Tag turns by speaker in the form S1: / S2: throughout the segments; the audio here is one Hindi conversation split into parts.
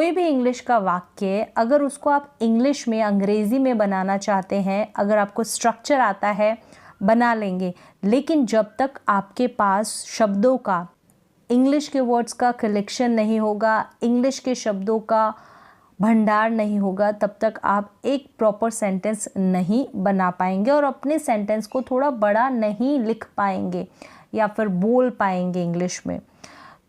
S1: कोई भी इंग्लिश का वाक्य अगर उसको आप इंग्लिश में, अंग्रेज़ी में बनाना चाहते हैं, अगर आपको स्ट्रक्चर आता है बना लेंगे, लेकिन जब तक आपके पास शब्दों का, इंग्लिश के वर्ड्स का कलेक्शन नहीं होगा, इंग्लिश के शब्दों का भंडार नहीं होगा, तब तक आप एक प्रॉपर सेंटेंस नहीं बना पाएंगे और अपने सेंटेंस को थोड़ा बड़ा नहीं लिख पाएंगे या फिर बोल पाएंगे इंग्लिश में।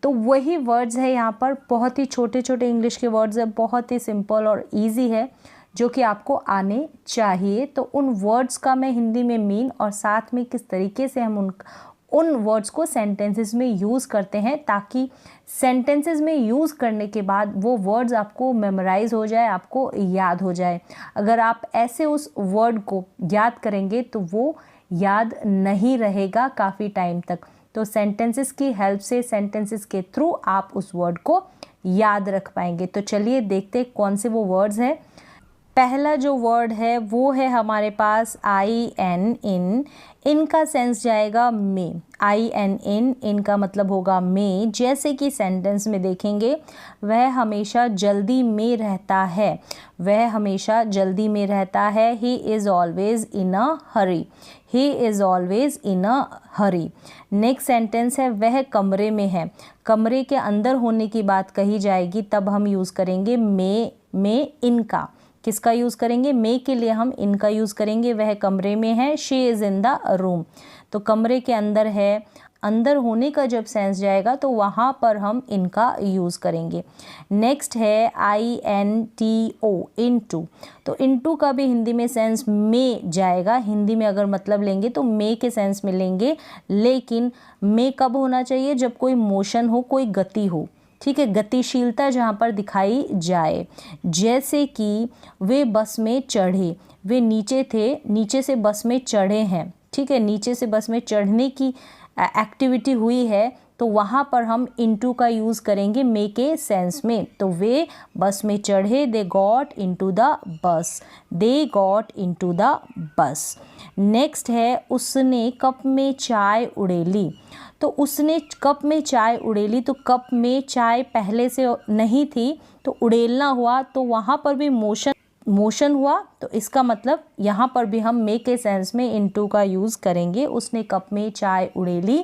S1: तो वही वर्ड्स है यहाँ पर, बहुत ही छोटे छोटे इंग्लिश के वर्ड्स है, बहुत ही सिंपल और इजी है, जो कि आपको आने चाहिए। तो उन वर्ड्स का मैं हिंदी में मीन और साथ में किस तरीके से हम उन वर्ड्स को सेंटेंसेस में यूज़ करते हैं, ताकि सेंटेंसेस में यूज़ करने के बाद वो वर्ड्स आपको मेमोराइज हो जाए, आपको याद हो जाए। अगर आप ऐसे उस वर्ड को याद करेंगे तो वो याद नहीं रहेगा काफ़ी टाइम तक। तो सेंटेंसेस की हेल्प से, सेंटेंसेस के थ्रू आप उस वर्ड को याद रख पाएंगे। तो चलिए देखते हैं कौन से वो वर्ड्स हैं। पहला जो वर्ड है वो है हमारे पास IN, इन का सेंस जाएगा में। IN, इन का मतलब होगा में। जैसे कि सेंटेंस में देखेंगे, वह हमेशा जल्दी में रहता है, वह हमेशा जल्दी में रहता है। He is always in a Hari, he is always in a Hari. Next sentence है वह कमरे में है। कमरे के अंदर होने की बात कही जाएगी, तब हम यूज़ करेंगे में इनका। किसका यूज़ करेंगे? मे के लिए हम इनका यूज़ करेंगे। वह कमरे में है, she is in the room. तो कमरे के अंदर है, अंदर होने का जब सेंस जाएगा तो वहाँ पर हम इनका यूज़ करेंगे। नेक्स्ट है INTO, इनटू। तो इनटू का भी हिंदी में सेंस में जाएगा। हिंदी में अगर मतलब लेंगे तो मे के सेंस में लेंगे, लेकिन मे कब होना चाहिए? जब कोई मोशन हो, कोई गति हो, ठीक है, गतिशीलता जहाँ पर दिखाई जाए। जैसे कि वे बस में चढ़े, वे नीचे थे, नीचे से बस में चढ़े हैं, ठीक है, नीचे से बस में चढ़ने की एक्टिविटी हुई है, तो वहाँ पर हम इनटू का यूज़ करेंगे मे के सेंस में। तो वे बस में चढ़े, they got into the bus, they got into the bus. Next है उसने कप में चाय उड़ेली। तो उसने कप में चाय उड़ेली, तो कप में चाय पहले से नहीं थी तो उड़ेलना हुआ, तो वहाँ पर भी मोशन हुआ। तो इसका मतलब यहाँ पर भी हम मे के सेंस में इनटू का यूज़ करेंगे। उसने कप में चाय उड़ेली,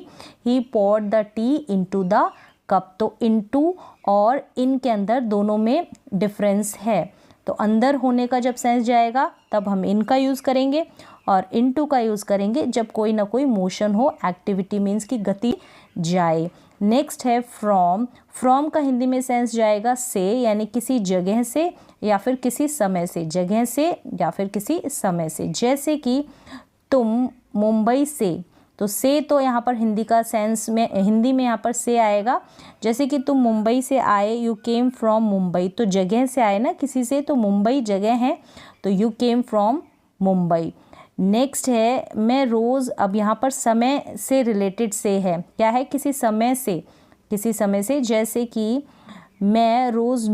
S1: he poured the tea into the cup. तो इनटू और इन के अंदर दोनों में डिफरेंस है। तो अंदर होने का जब सेंस जाएगा तब हम इनका यूज़ करेंगे और इनटू का यूज़ करेंगे जब कोई ना कोई मोशन हो, एक्टिविटी मीन्स की गति जाए। नेक्स्ट है फ्रॉम। फ्रॉम का हिंदी में सेंस जाएगा से, यानी किसी जगह से या फिर किसी समय से, जगह से या फिर किसी समय से। जैसे कि तुम मुंबई से, तो से तो यहाँ पर हिंदी का सेंस में, हिंदी में यहाँ पर से आएगा। जैसे कि तुम मुंबई से आए, यू केम फ्रॉम मुंबई, तो जगह से आए ना किसी से, तो मुंबई जगह है, तो you came from Mumbai. Next है मैं रोज़, अब यहाँ पर समय से रिलेटेड से है, क्या है? किसी समय से, किसी समय से। जैसे कि मैं रोज़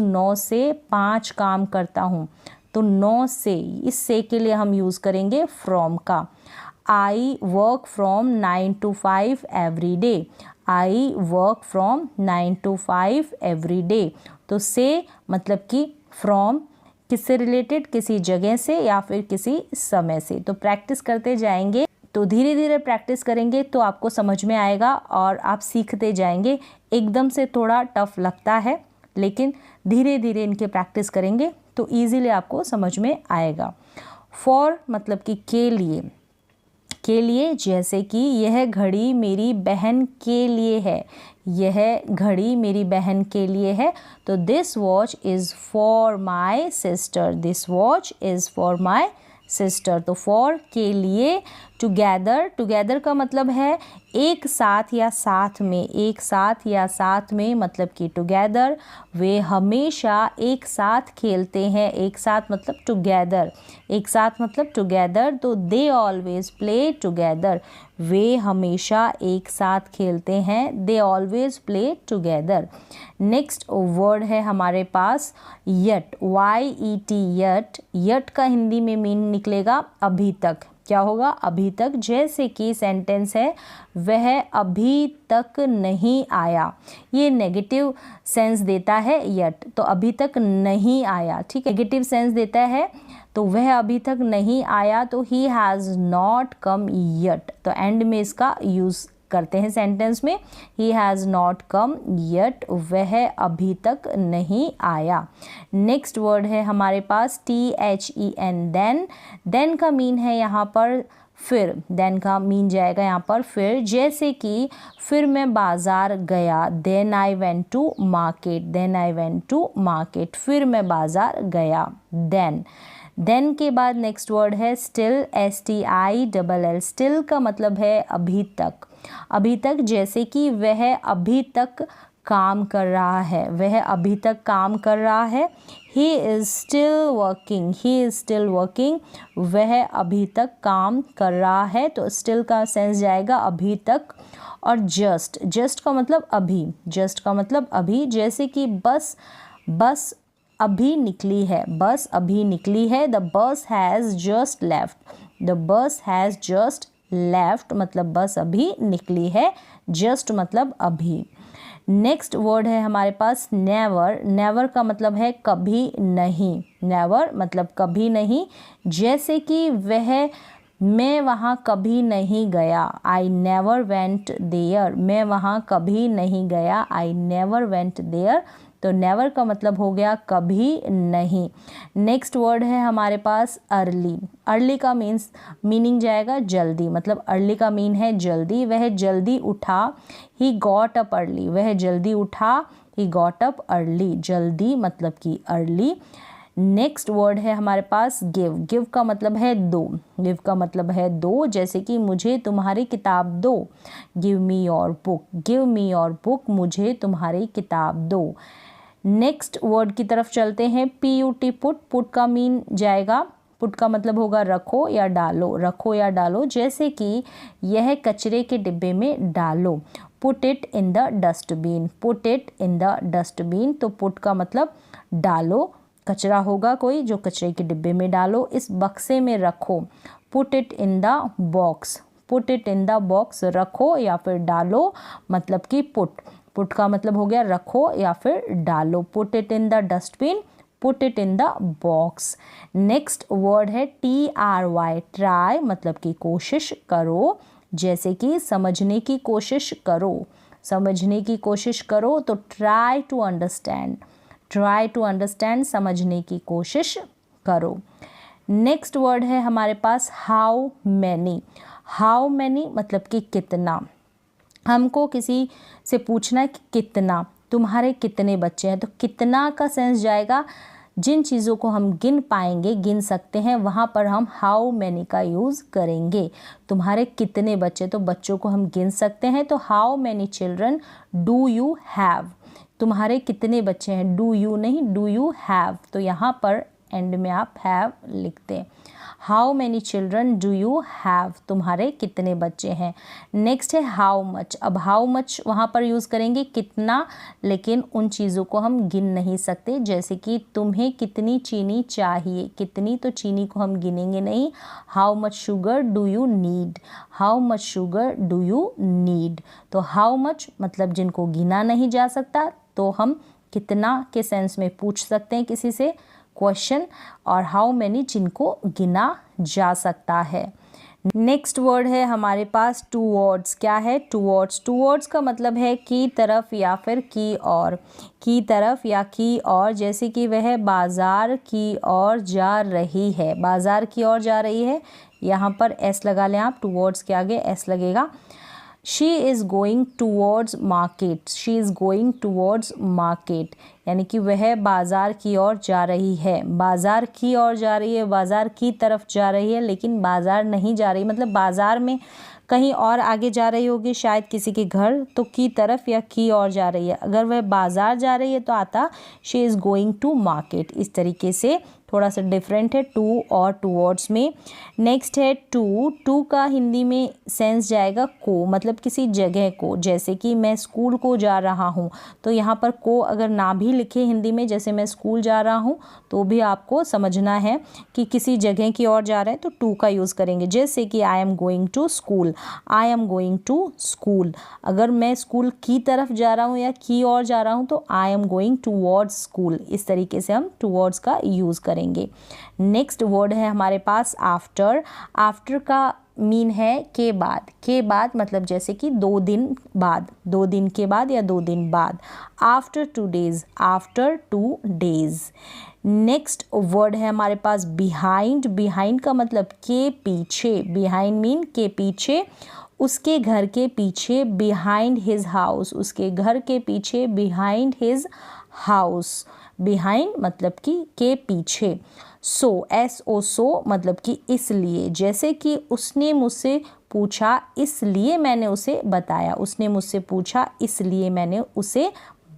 S1: 9 से 5 काम करता हूँ, तो 9 से, इस से के लिए हम यूज़ करेंगे फ्रॉम का। I work from 9 to 5 every day, I work from 9 to 5 every day. तो से मतलब कि फ्रॉम किससे रिलेटेड? किसी जगह से या फिर किसी समय से। तो प्रैक्टिस करते जाएंगे, तो धीरे धीरे प्रैक्टिस करेंगे तो आपको समझ में आएगा और आप सीखते जाएंगे। एकदम से थोड़ा टफ लगता है, लेकिन धीरे धीरे इनके प्रैक्टिस करेंगे तो इजीली आपको समझ में आएगा। फॉर मतलब कि के लिए, जैसे कि यह घड़ी मेरी बहन के लिए है, यह घड़ी मेरी बहन के लिए है, तो this watch is for my sister, this watch is for my sister. तो फॉर के लिए। टुगेदर का मतलब है एक साथ या साथ में, एक साथ या साथ में मतलब कि टुगेदर। वे हमेशा एक साथ खेलते हैं, एक साथ मतलब टुगेदर, एक साथ मतलब टुगेदर। तो दे ऑलवेज प्ले टुगेदर, वे हमेशा एक साथ खेलते हैं, they always play together. Next word है हमारे पास यट, YET, यट। यट का हिंदी में मीन निकलेगा अभी तक, क्या होगा, अभी तक। जैसे कि सेंटेंस है वह अभी तक नहीं आया, ये नेगेटिव सेंस देता है यट, तो अभी तक नहीं आया, ठीक है। नेगेटिव सेंस देता है तो वह अभी तक नहीं आया, तो he has not come yet, तो एंड में इसका यूज़ करते हैं सेंटेंस में, he has not come yet, वह अभी तक नहीं आया। नेक्स्ट वर्ड है हमारे पास THEN, देन। देन का मीन है यहाँ पर फिर, देन का मीन जाएगा यहाँ पर फिर। जैसे कि फिर मैं बाज़ार गया, then I went to market, then I went to market, फिर मैं बाज़ार गया, देन। देन के बाद नेक्स्ट वर्ड है स्टिल, STILL, स्टिल का मतलब है अभी तक, अभी तक। जैसे कि वह अभी तक काम कर रहा है, वह अभी तक काम कर रहा है, he is still working, he is still working, वह अभी तक काम कर रहा है, तो स्टिल का सेंस जाएगा अभी तक। और जस्ट, जस्ट का मतलब अभी, जस्ट का मतलब अभी। जैसे कि बस, बस अभी निकली है, बस अभी निकली है, the bus has just left, the bus has just left, मतलब बस अभी निकली है, जस्ट मतलब अभी। नेक्स्ट वर्ड है हमारे पास नेवर, नेवर का मतलब है कभी नहीं, नेवर मतलब कभी नहीं। जैसे कि वह, मैं वहाँ कभी नहीं गया, आई नेवर वेंट देयर, मैं वहाँ कभी नहीं गया, आई नेवर वेंट देयर, तो नेवर का मतलब हो गया कभी नहीं। नेक्स्ट वर्ड है हमारे पास अर्ली, अर्ली का मीनिंग जाएगा जल्दी, मतलब अर्ली का मीन है जल्दी, वह जल्दी उठा, ही गॉट अप अर्ली, वह जल्दी उठा, ही गॉट अप अर्ली, जल्दी मतलब कि अर्ली। नेक्स्ट वर्ड है हमारे पास गिव, गिव का मतलब है दो, गिव का मतलब है दो। जैसे कि मुझे तुम्हारी किताब दो, give me your book, give me your book, मुझे तुम्हारी किताब दो। नेक्स्ट वर्ड की तरफ चलते हैं, PUT, पुट, पुट का मीन जाएगा, पुट का मतलब होगा रखो या डालो, रखो या डालो। जैसे कि यह कचरे के डिब्बे में डालो, put it in the dustbin, put it in the dustbin, तो पुट का मतलब डालो, कचरा होगा कोई जो कचरे के डिब्बे में डालो, इस बक्से में रखो, put it in the box, put it in the box, रखो या फिर डालो मतलब कि पुट, पुट का मतलब हो गया रखो या फिर डालो, put it in the dustbin, put it in the box. Next word है TRY, ट्राई मतलब कि कोशिश करो। जैसे कि समझने की कोशिश करो, समझने की कोशिश करो, तो try to understand, try to understand, समझने की कोशिश करो। नेक्स्ट वर्ड है हमारे पास हाउ मैनी, हाउ मैनी मतलब कि कितना। हमको किसी से पूछना है कि कितना, तुम्हारे कितने बच्चे हैं, तो कितना का सेंस जाएगा जिन चीज़ों को हम गिन पाएंगे, गिन सकते हैं, वहाँ पर हम हाउ मैनी का यूज़ करेंगे। तुम्हारे कितने बच्चे, तो बच्चों को हम गिन सकते हैं, तो how many children do you have, तुम्हारे कितने बच्चे हैं, डू यू नहीं, डू यू हैव, तो यहाँ पर एंड में आप हैव लिखते हैं। How many children do you have, तुम्हारे कितने बच्चे हैं। नेक्स्ट है हाउ मच, अब हाउ मच वहाँ पर यूज़ करेंगे कितना, लेकिन उन चीज़ों को हम गिन नहीं सकते। जैसे कि तुम्हें कितनी चीनी चाहिए, कितनी, तो चीनी को हम गिनेंगे नहीं। How much sugar do you need, how much sugar do you need, तो हाउ मच मतलब जिनको गिना नहीं जा सकता, तो हम कितना के सेंस में पूछ सकते हैं किसी से क्वेश्चन, और हाउ मैनी जिनको गिना जा सकता है। नेक्स्ट वर्ड है हमारे पास टूवर्ड्स, क्या है टूवर्ड्स, टूवर्ड्स का मतलब है की तरफ या फिर की ओर, की तरफ या की ओर। जैसे कि वह बाज़ार की ओर जा रही है, बाज़ार की ओर जा रही है, यहाँ पर एस लगा लें आप, टूवर्ड्स के आगे एस लगेगा। She is going towards market, she is going towards market, यानी कि वह बाज़ार की ओर जा रही है, बाज़ार की ओर जा रही है, बाज़ार की तरफ जा रही है, लेकिन बाज़ार नहीं जा रही, मतलब बाज़ार में कहीं और आगे जा रही होगी शायद किसी के घर, तो की तरफ या की ओर जा रही है। अगर वह बाज़ार जा रही है तो आता she is going to market, इस तरीके से थोड़ा सा डिफरेंट है टू और टूवर्ड्स में। नेक्स्ट है टू का हिंदी में सेंस जाएगा को, मतलब किसी जगह को, जैसे कि मैं स्कूल को जा रहा हूँ, तो यहाँ पर को अगर ना भी लिखे हिंदी में, जैसे मैं स्कूल जा रहा हूँ, तो भी आपको समझना है कि किसी जगह की ओर जा रहा है तो टू का यूज़ करेंगे। जैसे कि I am going to school, I am going to school. अगर मैं स्कूल की तरफ जा रहा हूँ या की ओर जा रहा हूँ तो आई एम गोइंग टूवर्ड्स स्कूल। इस तरीके से हम टूवर्ड्स का यूज़ करेंगे। नेक्स्ट वर्ड है हमारे पास आफ्टर। आफ्टर का मीन है के बाद। के बाद मतलब जैसे कि 2 दिन बाद, 2 दिन के बाद या 2 दिन बाद। After 2 days, after 2 days. Next word है हमारे पास बिहाइंड। बिहाइंड का मतलब के पीछे। बिहाइंड मीन के पीछे, उसके घर के पीछे, बिहाइंड हिज हाउस, उसके घर के पीछे, बिहाइंड हिज हाउस। बिहाइंड मतलब कि के पीछे। सो, SO सो मतलब कि इसलिए। जैसे कि उसने मुझसे पूछा इसलिए मैंने उसे बताया, उसने मुझसे पूछा इसलिए मैंने उसे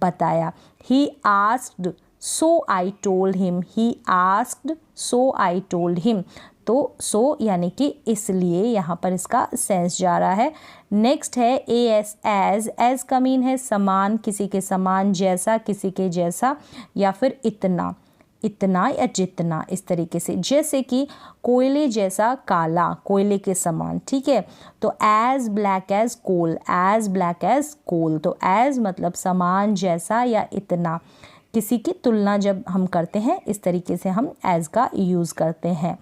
S1: बताया। He asked so I told him, he asked so I told him। तो सो यानी कि इसलिए, यहाँ पर इसका सेंस जा रहा है। नेक्स्ट है AS एज। एज का मीन है समान, किसी के समान, जैसा, किसी के जैसा, या फिर इतना, इतना या जितना, इस तरीके से। जैसे कि कोयले जैसा काला, कोयले के समान, ठीक है। तो as black as coal, as black as coal. तो एज मतलब समान, जैसा या इतना, किसी की तुलना जब हम करते हैं इस तरीके से हम एज का यूज़ करते हैं।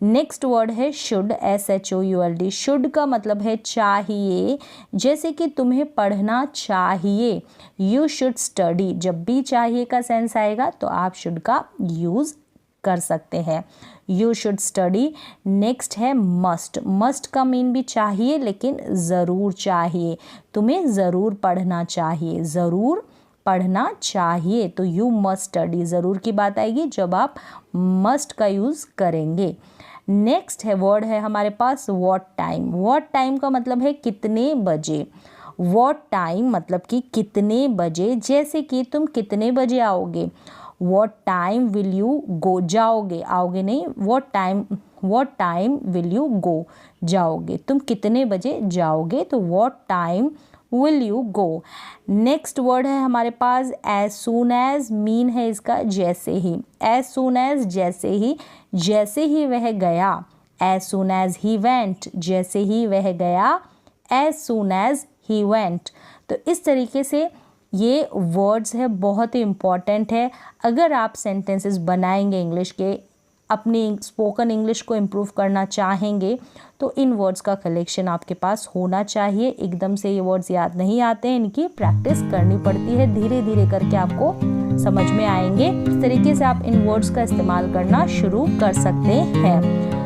S1: नेक्स्ट वर्ड है शुड, SHOULD। शुड का मतलब है चाहिए, जैसे कि तुम्हें पढ़ना चाहिए, यू शुड स्टडी। जब भी चाहिए का सेंस आएगा तो आप शुड का यूज़ कर सकते हैं, यू शुड स्टडी। नेक्स्ट है मस्ट। मस्ट का मीन भी चाहिए लेकिन ज़रूर चाहिए, तुम्हें ज़रूर पढ़ना चाहिए, ज़रूर पढ़ना चाहिए, तो यू मस्ट स्टडी। ज़रूर की बात आएगी जब आप मस्ट का यूज़ करेंगे। नेक्स्ट है वर्ड है हमारे पास व्हाट टाइम। व्हाट टाइम का मतलब है कितने बजे। व्हाट टाइम मतलब कि कितने बजे, जैसे कि तुम कितने बजे आओगे, what time will you go, जाओगे, आओगे नहीं, what time will you go, जाओगे, तुम कितने बजे जाओगे, तो what time will you go. Next word है हमारे पास एज सून एज। मीन है इसका जैसे ही। एज सून एज जैसे ही, जैसे ही वह गया, as soon as he went, जैसे ही वह गया, as soon as he went. तो इस तरीके से ये वर्ड्स है, बहुत ही इम्पॉर्टेंट है। अगर आप सेंटेंसेस बनाएंगे इंग्लिश के, अपनी स्पोकन इंग्लिश को इम्प्रूव करना चाहेंगे तो इन वर्ड्स का कलेक्शन आपके पास होना चाहिए। एकदम से ये वर्ड्स याद नहीं आते हैं, इनकी प्रैक्टिस करनी पड़ती है, धीरे धीरे करके आपको समझ में आएंगे। इस तरीके से आप इन वर्ड्स का इस्तेमाल करना शुरू कर सकते हैं।